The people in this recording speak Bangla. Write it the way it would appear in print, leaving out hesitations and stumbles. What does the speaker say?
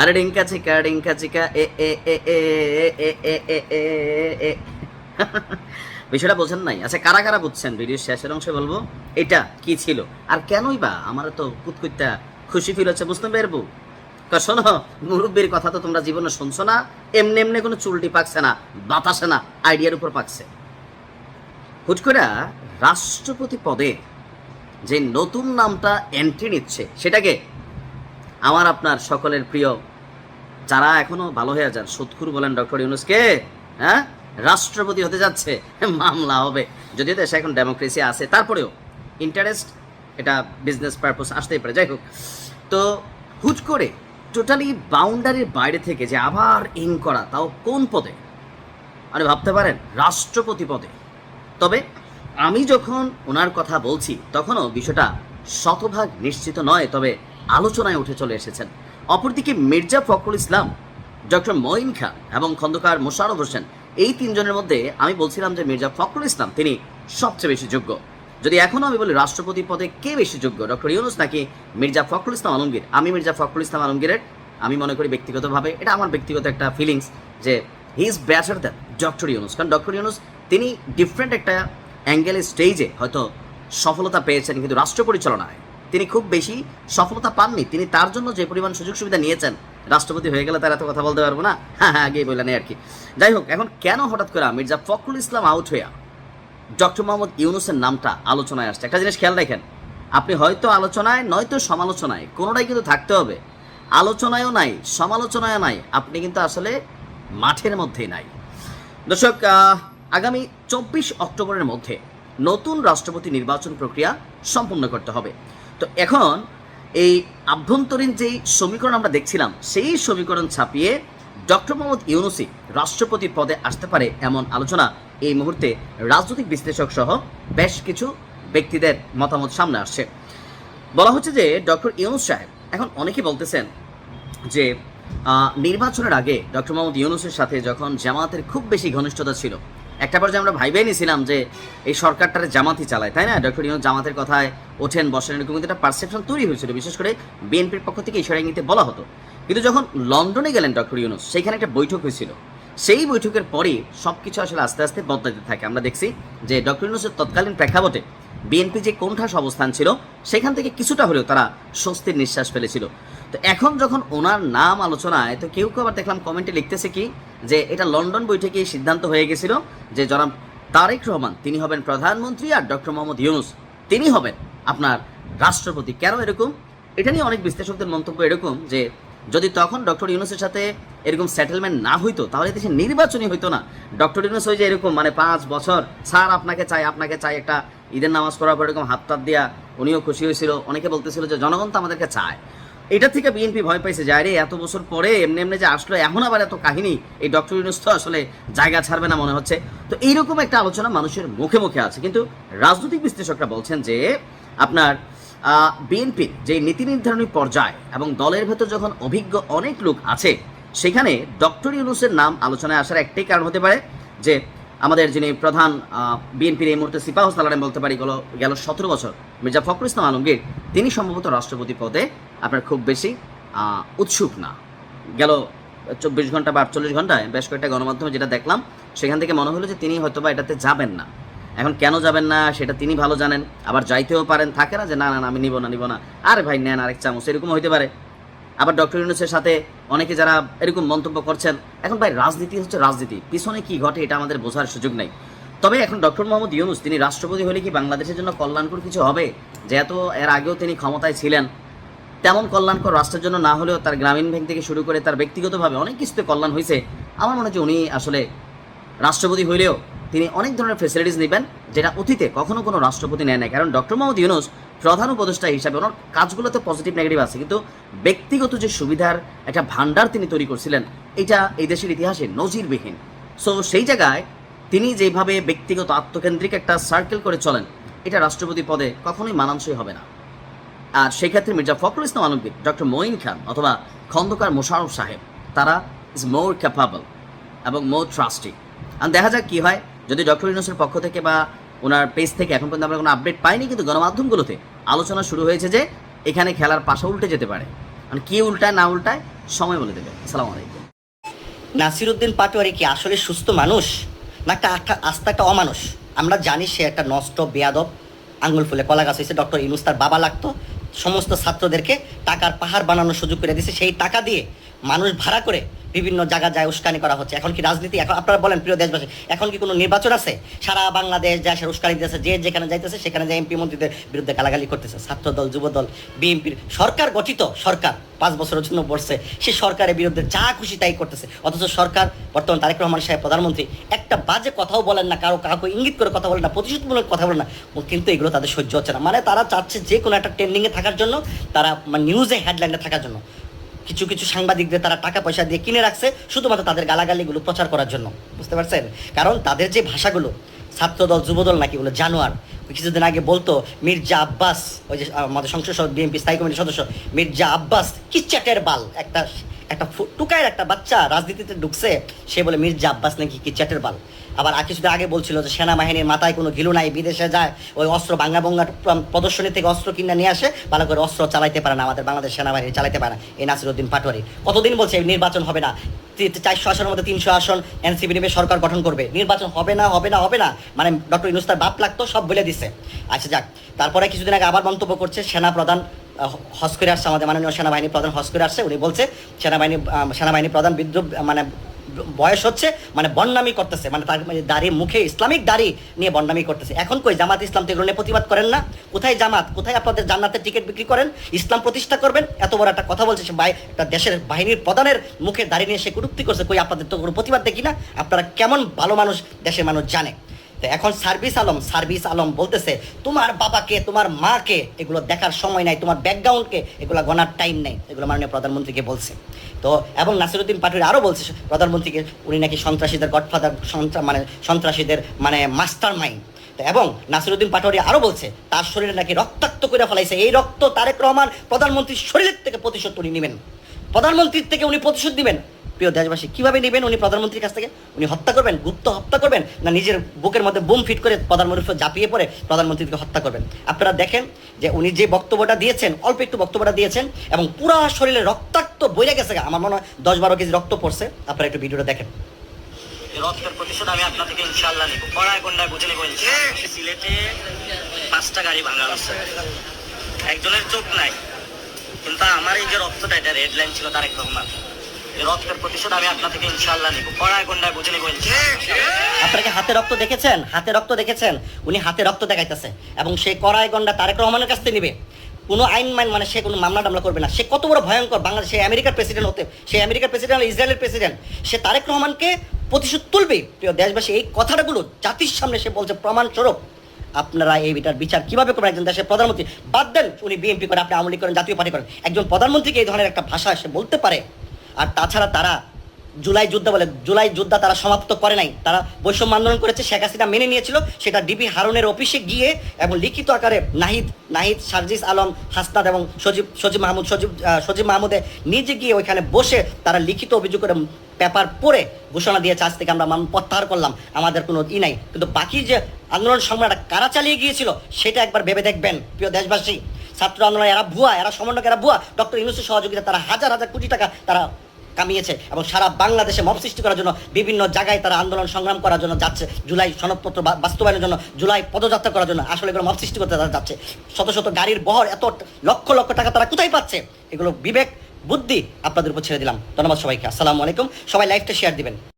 আরে ডিঙ্কা চিকা এ এ এ এ এ এ এ এ এ। বিষয়টা বোঝেন নাই? আচ্ছা, কারা কারা বুঝছেন ভিডিওর শেষের অংশে বলবো এটা কি ছিল আর কেনই বা আমার তো কুতকুইতা খুশি ফিল হচ্ছে, বুঝতে পারবো? শোনো, মুরব্বীর কথা তো তোমরা জীবনে শুনছো না, এমনি এমনি কোনো চুলটি পাকছে না, বাতাসে না, আইডিয়ার উপর পাকছে। হুট করে রাষ্ট্রপতি পদে যে নতুন নামটা এন্ট্রি নিচ্ছে সেটাকে আমার আপনার সকলের প্রিয়, যারা এখনো ভালো হয়ে যান, সুদখুর বলেন ডক্টর ইউনূসকে, হ্যাঁ রাষ্ট্রপতি হতে যাচ্ছে, মামলা হবে। যদিও দেশে এখন ডেমোক্রেসি আছে, তারপরেও ইন্টারেস্ট, এটা বিজনেস পারপোজ আসতেই পারে। যাই হোক, তো হুট করে টোটালি বাউন্ডারির বাইরে থেকে যে আবার ইন করা, তাও কোন পদে? মানে ভাবতে পারেন, রাষ্ট্রপতি পদে। তবে আমি যখন ওনার কথা বলছি তখনও বিষয়টা শতভাগ নিশ্চিত নয়, তবে আলোচনায় উঠে চলে এসেছেন। অপরদিকে মির্জা ফখরুল ইসলাম, ডক্টর মঈন খান এবং খন্দকার মোশাররফ হোসেন, এই তিনজনের মধ্যে আমি বলছিলাম যে মির্জা ফখরুল ইসলাম তিনি সবচেয়ে বেশি যোগ্য। যদি এখনও আমি বলি রাষ্ট্রপতি পদে কে বেশি যোগ্য, ডক্টর ইউনূস নাকি মির্জা ফখরুল ইসলাম আলমগীর, আমি মির্জা ফখরুল ইসলাম আলমগীরের, আমি মনে করি ব্যক্তিগতভাবে, এটা আমার ব্যক্তিগত একটা ফিলিংস, যে he is better than doctor Yunus. কারণ ডক্টর ইউনূস তিনি ডিফারেন্ট একটা অ্যাঙ্গেলের স্টেজে হয়তো সফলতা পেয়েছেন, কিন্তু রাষ্ট্র পরিচালনায় তিনি খুব বেশি সফলতা পাননি। তিনি তার জন্য যে পরিমাণ সুযোগ সুবিধা নিয়েছেন, রাষ্ট্রপতি হয়ে গেলে তার এত কথা বলতে পারবো না, হ্যাঁ আগেই বললেন আর কি। যাই হোক, এখন কেন হঠাৎ করে মির্জা ফখরুল ইসলাম আউট হইয়া ডক্টর মোহাম্মদ ইউনূসের নামটা আলোচনায় আসছে? একটা জিনিস খেয়াল রাখেন, আপনি হয়তো আলোচনায় নয়তো সমালোচনায়, কোনোটাই কিন্তু থাকতে হবে। আলোচনায়ও নাই, সমালোচনায়ও নাই, আপনি কিন্তু আসলে মাঠের মধ্যেই নাই। দর্শক, আগামী 24 অক্টোবরের মধ্যে নতুন রাষ্ট্রপতি নির্বাচন প্রক্রিয়া সম্পন্ন করতে হবে। তো এখন এই আভ্যন্তরীণ যেই সমীকরণ আমরা দেখছিলাম, সেই সমীকরণ ছাপিয়ে ডক্টর মোহাম্মদ ইউনূসই রাষ্ট্রপতি পদে আসতে পারে এমন আলোচনা এই মুহূর্তে রাজনৈতিক বিশ্লেষক সহ বেশ কিছু ব্যক্তিদের মতামত সামনে আসছে। বলা হচ্ছে যে ডক্টর ইউনূস সাহেব, এখন অনেকে বলতেছেন যে নির্বাচনের আগে ডক্টর মোহাম্মদ ইউনূসের সাথে যখন জামাতের খুব বেশি ঘনিষ্ঠতা ছিল, একটা পর্যায়ে আমরা ভাইবেই নিয়েছিলাম যে এই সরকারটারে জামাতই চালায়, তাই না? ডক্টর ইউনূস জামাতের কথায় ওঠেন বসেন, এরকম কিন্তু একটা পারসেপশন তৈরি হয়েছিল, বিশেষ করে বিএনপির পক্ষ থেকে ইশারা ইঙ্গিতে বলা হতো। কিন্তু যখন লন্ডনে গেলেন ডক্টর ইউনূস, সেইখানে একটা বৈঠক হয়েছিল, সেই বৈঠকের পরই সব কিছু আসলে আস্তে আস্তে বদলাতে থাকে। আমরা দেখছি যে ডক্টর ইউনূসের তৎকালীন প্রেক্ষাপটে বিএনপি যে কোণঠাস অবস্থান ছিল, সেখান থেকে কিছুটা হলেও তারা স্বস্তির নিঃশ্বাস ফেলেছিল। তো এখন যখন ওনার নাম আলোচনায়, তো কেউ কেউ আবার দেখলাম কমেন্টে লিখতেছে কি, যে এটা লন্ডন বৈঠকে সিদ্ধান্ত হয়ে গেছিল যে জনাব তারেক রহমান তিনি হবেন প্রধানমন্ত্রী আর ডক্টর মোহাম্মদ ইউনূস তিনি হবেন আপনার রাষ্ট্রপতি। কেন এরকম? এটা নিয়ে অনেক বিশ্লেষকদের মন্তব্য এরকম যে যদি তখন ডক্টর ইউনূসের সাথে এরকম সেটেলমেন্ট না হইতো, তাহলে দেশে নির্বাচনই হইতো না। ডক্টর ইউনূস ওই যে এরকম মানে 5 বছর স্যার আপনাকে চাই, একটা ঈদের নামাজ পড়ার পর এরকম হাত টাত দিয়া উনিও খুশি হয়েছিল। অনেকে বলতেছিল যে জনগণ তো আমাদেরকে চায়। এটা থেকে বিএনপি ভয় পাইছে যে আরে এত বছর পরে এমনি এমনি যে আসলো, এখন আবার এত কাহিনী, এই ডক্টর ইউনূস তো আসলে জায়গা ছাড়বে না মনে হচ্ছে। তো এইরকম একটা আলোচনা মানুষের মুখে মুখে আছে, কিন্তু রাজনৈতিক বিশ্লেষকরা বলছেন যে আপনার বিএনপির যে নীতি নির্ধারণী পর্যায় এবং দলের ভেতর যখন অভিজ্ঞ অনেক লোক আছে, সেখানে ডক্টর ইউনূসের নাম আলোচনায় আসার একটাই কারণ হতে পারে যে আমাদের যিনি প্রধান বিএনপির এই মুহূর্তে সিপাহ সালারেন বলতে পারি গেল 17 বছর মির্জা ফখরুল ইসলাম আলমগীর, তিনি সম্ভবত রাষ্ট্রপতি পদে আপনার খুব বেশি উৎসুক না। গেল 24 ঘন্টা বা 48 ঘন্টায় বেশ কয়েকটা গণমাধ্যমে যেটা দেখলাম, সেখান থেকে মনে হলো যে তিনি হয়তোবা এটাতে যাবেন না। এখন কেন যাবেন না সেটা তিনি ভালো জানেন, আবার যাইতেও পারেন, থাকে না যে না আমি নিব না, আরে ভাই নেন আরেক চামচ, এরকম হইতে পারে। আবার ডক্টর ইউনূসের সাথে অনেকে যারা এরকম মন্তব্য করছেন, এখন ভাই রাজনীতি হচ্ছে রাজনীতি, পিছনে কি ঘটে এটা আমাদের বোঝার সুযোগ নেই। তবে এখন ডক্টর মোহাম্মদ ইউনূস তিনি রাষ্ট্রপতি হলে কি বাংলাদেশের জন্য কল্যাণকর কিছু হবে? যেহেতু এর আগেও তিনি ক্ষমতায় ছিলেন, তেমন কল্যাণকর রাষ্ট্রের জন্য না হলেও তার গ্রামীণ ব্যাংক থেকে শুরু করে তার ব্যক্তিগতভাবে অনেক কিছুতে কল্যাণ হয়েছে। আমার মনে হচ্ছে উনি আসলে রাষ্ট্রপতি হইলেও তিনি অনেক ধরনের ফেসিলিটিস নেবেন, যেটা অতীতে কখনো কোনো রাষ্ট্রপতি নেয় না। কারণ ডক্টর মোহাম্মদ ইউনূস প্রধান উপদেষ্টা হিসাবে ওনার কাজগুলোতে পজিটিভ নেগেটিভ আছে, কিন্তু ব্যক্তিগত যে সুবিধার একটা ভান্ডার তিনি তৈরি করছিলেন, এটা এই দেশের ইতিহাসে নজিরবিহীন। সো সেই জায়গায় তিনি যেভাবে ব্যক্তিগত আত্মকেন্দ্রিক একটা সার্কেল করে চলেন, এটা রাষ্ট্রপতি পদে কখনোই মানানসই হবে না। আর সেই ক্ষেত্রে মির্জা ফখরুল ইসলাম আলমগীর, ডক্টর মঈন খান অথবা খন্দকার মোশাররফ সাহেব, তারা ইজ মোর ক্যাপাবল এবং মোর ট্রাস্টি। আর দেখা যাক কী হয়, যদি ডক্টর ইউনূসের পক্ষ থেকে বা ওনার পেজ থেকে এখন পর্যন্ত আমরা কোনো আপডেট পাইনি, কিন্তু গণমাধ্যমগুলোতে আলোচনা শুরু হয়েছে যে এখানে খেলার পাশা উল্টে যেতে পারে। মানে কি উল্টায় না উল্টায় সময় বলে দেবে। আসসালামু আলাইকুম। নাসিরউদ্দিন পাটোয়ারি কি আসলে সুস্থ মানুষ না আস্তা একটা অমানুষ? আমরা জানি সে একটা নষ্ট বেয়াদব, আঙ্গুল ফুলে কলা গাছ হয়েছে। ডক্টর ইউনূস তার বাবা লাগতো, সমস্ত ছাত্রদেরকে টাকার পাহাড় বানানোর সুযোগ করে দিয়েছে। সেই টাকা দিয়ে মানুষ ভাড়া করে বিভিন্ন জায়গা যায় উস্কানি করা হচ্ছে। এখন কি রাজনীতি? এখন আপনারা বলেন প্রিয় দেশবাসী, এখন কি কোনো নির্বাচন আছে? সারা বাংলাদেশ যায় সে উস্কানি দিতেছে, যে যেখানে যাইতেছে সেখানে যায় এমপি মন্ত্রীদের বিরুদ্ধে গালাগালি করতেছে। ছাত্রদল, যুবদল, বিএনপির সরকার গঠিত সরকার 5 বছরের জন্য বসছে, সে সরকারের বিরুদ্ধে যা খুশি তাই করতেছে। অথচ সরকার বর্তমান তারেক রহমান সাহেব প্রধানমন্ত্রী একটা বাজে কথাও বলেন না, কাউকে ইঙ্গিত করে কথা বলেন না, প্রতিশোধমূলক কথা বলেন না, কিন্তু এগুলো তাদের সহ্য হচ্ছে না। মানে তারা চাচ্ছে যে কোনো একটা ট্রেন্ডিংয়ে থাকার জন্য, তারা নিউজে হেডলাইনে থাকার জন্য কিছু কিছু সাংবাদিকদের তারা টাকা পয়সা দিয়ে কিনে রাখছে শুধুমাত্র তাদের গালাগালিগুলো প্রচার করার জন্য। বুঝতে পারছেন? কারণ তাদের যে ভাষাগুলো, ছাত্রদল যুবদল নাকি বলে জানোয়ার। কিছুদিন আগে বলতো মির্জা আব্বাস, ওই যে আমাদের সংসদ বিএনপি স্থায়ী কমিটির সদস্য মির্জা আব্বাস কি চ্যাটের বাল, একটা টুকায়ের একটা বাচ্চা রাজনীতিতে ঢুকছে, সে বলে মির্জা আব্বাস নাকি কি চ্যাটের বাল। আবার কিছুদিন আগে বলছিল যে সেনাবাহিনীর মাথায় কোনো ঘিলু নাই, বিদেশে যায় ওই অস্ত্র বাঙ্গাবঙ্গার প্রদর্শনী থেকে অস্ত্র কিনে নিয়ে আসে, ভালো করে অস্ত্র চালাইতে পারে না, আমাদের বাংলাদেশ সেনাবাহিনী চালাইতে পারে না এই নাসিরউদ্দিন পাটোয়ারি। কতদিন বলছে নির্বাচন হবে না, 400 আসনের মধ্যে 300 আসন এনসিপি নেবে, সরকার গঠন করবে, নির্বাচন হবে না হবে না হবে না, মানে ডক্টর ইউনূস তার বাপ লাগতো, সব বলে দিছে। আচ্ছা যাক, তারপরে কিছুদিন আগে আবার মন্তব্য করছে সেনা প্রধান হজ করে আসছে, আমাদের মাননীয় সেনাবাহিনী প্রধান হজ করে আসছে, উনি বলছে সেনাবাহিনী প্রধান বিদ্রোহ মানে বয়স হচ্ছে, মানে বন্ডামি করতেছে, মানে তার দাড়ি মুখে ইসলামিক দাড়ি নিয়ে বন্ডামি করতেছে। এখন কই জামাত ইসলাম তো এগুলো নিয়ে প্রতিবাদ করেন না? কোথায় জামাত? কোথায় আপনাদের জান্নাতের টিকিট বিক্রি করেন? ইসলাম প্রতিষ্ঠা করবেন, এত বড় একটা কথা বলছে সে, একটা দেশের বাহিনীর প্রধানের মুখে দাড়ি নিয়ে সে কটূক্তি করছে, কই আপনাদের তো কোনো প্রতিবাদ দেখি না। আপনারা কেমন ভালো মানুষ দেশের মানুষ জানে। তো এখন সার্ভিস আলম বলতেছে তোমার বাবাকে, তোমার মাকে এগুলো দেখার সময় নাই, তোমার ব্যাকগ্রাউন্ডকে এগুলো গণার টাইম নেই, এগুলো মাননীয় প্রধানমন্ত্রীকে বলছে। তো এবং নাসিরউদ্দিন পাটোয়ারি আরও বলছে প্রধানমন্ত্রীকে, উনি নাকি সন্ত্রাসীদের গডফাদার, মানে সন্ত্রাসীদের মানে মাস্টার মাইন্ড। তো এবং নাসিরউদ্দিন পাটোয়ারি আরও বলছে তার শরীরে নাকি রক্তাক্ত করে ফেলাইছে, এই রক্ত তারেক রহমান প্রধানমন্ত্রীর শরীরের থেকে প্রতিশোধ উনি নেবেন, প্রধানমন্ত্রীর থেকে উনি প্রতিশোধ নেবেন। প্রিয় দেশবাসী, কীভাবে নেবেন উনি প্রধানমন্ত্রীর কাছ থেকে? উনি হত্যা করবেন, গুপ্ত হত্যা করবেন, না নিজের বুকের মধ্যে বোম ফিট করে প্রধানমন্ত্রী ঝাঁপিয়ে পড়ে প্রধানমন্ত্রীকে হত্যা করবেন? আপনারা দেখেন যে উনি যে বক্তব্যটা দিয়েছেন, অল্প একটু বক্তব্যটা দিয়েছেন এবং পুরা শরীরে রক্তাক্ত বইরে গেছে, আমার মনে হয় 10-12 কেজি রক্ত পড়ছে। আপনারা একটু ভিডিওটা দেখেন। রক্তের প্রতিশোধ আমি আপনার থেকে ইনশাআল্লাহ নিব, কড়ায় গন্ডায় বুঝে নেব। সিলেটে 5টা গাড়ি ভাঙা হচ্ছে, একজনের চোখ নাই, কিন্তু আমার এই যে রক্তটা, এটা রেড লাইন ছিল তারেক রহমান। রক্তের প্রতিশোধ আমি আপনার থেকে ইনশাআল্লাহ নিব, কড়ায় গন্ডায় বুঝে নেব। আপনাকে হাতে রক্ত দেখেছেন? হাতে রক্ত দেখেছেন? উনি হাতে রক্ত দেখাইতেছে এবং সেই কড়াই গন্ডা তারেক রহমানের কাছ থেকে নিবে। কোনো আইন মানে সে কোনো মামলা টামলা করবে না। সে কত বড় ভয়ঙ্কর, বাংলাদেশ, সে আমেরিকার প্রেসিডেন্ট হতে, সে আমেরিকার প্রেসিডেন্ট, ইসরায়েলের প্রেসিডেন্ট, সে তারেক রহমানকে প্রতিশোধ তুলবে। প্রিয় দেশবাসী, এই কথাগুলো জাতির সামনে সে বলছে প্রমাণস্বরূপ। আপনারা এই বিচার কিভাবে করবেন? একজন দেশের প্রধানমন্ত্রী, বাদ দেন উনি বিএনপি করেন, আপনি আওয়ামী লীগ করেন, জাতীয় পার্টি করেন, একজন প্রধানমন্ত্রীকে এই ধরনের একটা ভাষা সে বলতে পারে? আর তাছাড়া তারা জুলাই যুদ্ধ তারা সমাপ্ত করে নাই, তারা বৈষম্য আন্দোলন করেছে, শেখ হাসিনা মেনে নিয়েছিল, সেটা ডিবি হারুনের অফিসে গিয়ে এবং লিখিত আকারে নাহিদ, সার্জিস আলম, হাসনাত এবং সজীব মাহমুদে নিজে গিয়ে ওইখানে বসে তারা লিখিত অভিযোগ করে পেপার পড়ে ঘোষণা দিয়েছে আজ থেকে আমরা প্রত্যাহার করলাম, আমাদের কোনো নাই। কিন্তু বাকি যে আন্দোলন সংগ্রামটা কারা চালিয়ে গিয়েছিল সেটা একবার ভেবে দেখবেন প্রিয় দেশবাসী। ছাত্র আন্দোলন এরা ভুয়া, এরা সমন্বয়ক এরা ভুয়া। ডক্টর ইউনূসের সহযোগিতা তারা হাজার কোটি টাকা তারা কামিয়েছে এবং সারা বাংলাদেশে মব সৃষ্টি করার জন্য বিভিন্ন জায়গায় তারা আন্দোলন সংগ্রাম করার জন্য যাচ্ছে, জুলাই সনদপত্র বাস্তবায়নের জন্য, জুলাই পদযাত্রা করার জন্য। আসলে এগুলো মব সৃষ্টি করতে তারা যাচ্ছে। শত গাড়ির বহর, এত লক্ষ টাকা তারা কোথায় পাচ্ছে? এগুলো বিবেক বুদ্ধি আপনাদের উপর ছেড়ে দিলাম। ধন্যবাদ সবাইকে। আসসালামু আলাইকুম। সবাই লাইভটা শেয়ার দিবেন।